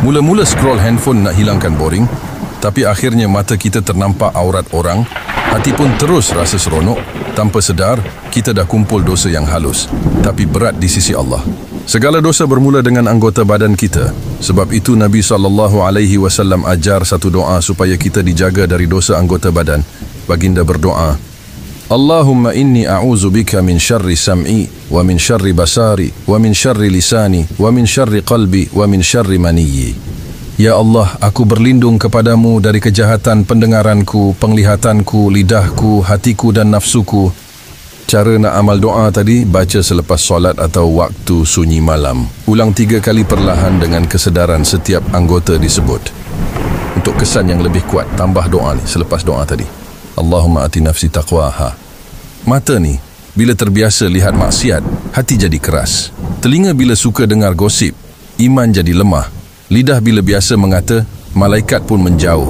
Mula-mula scroll handphone nak hilangkan boring, tapi akhirnya mata kita ternampak aurat orang, hati pun terus rasa seronok. Tanpa sedar, kita dah kumpul dosa yang halus, tapi berat di sisi Allah. Segala dosa bermula dengan anggota badan kita. Sebab itu Nabi SAW ajar satu doa supaya kita dijaga dari dosa anggota badan. Baginda berdoa, Allahumma inni a'udzu bika min syarri sam'i wa min syarri basari wa min syarri lisani wa min syarri qalbi wa min syarri maniyyi. Ya Allah, aku berlindung kepadamu dari kejahatan pendengaranku, penglihatanku, lidahku, hatiku dan nafsuku. Cara nak amal doa tadi, baca selepas solat atau waktu sunyi malam. Ulang 3 kali perlahan dengan kesedaran setiap anggota disebut. Untuk kesan yang lebih kuat, tambah doa ni selepas doa tadi. Allahumma ati nafsi taqwaha. Mata ni, bila terbiasa lihat maksiat, hati jadi keras. Telinga bila suka dengar gosip, iman jadi lemah. Lidah bila biasa mengata, malaikat pun menjauh.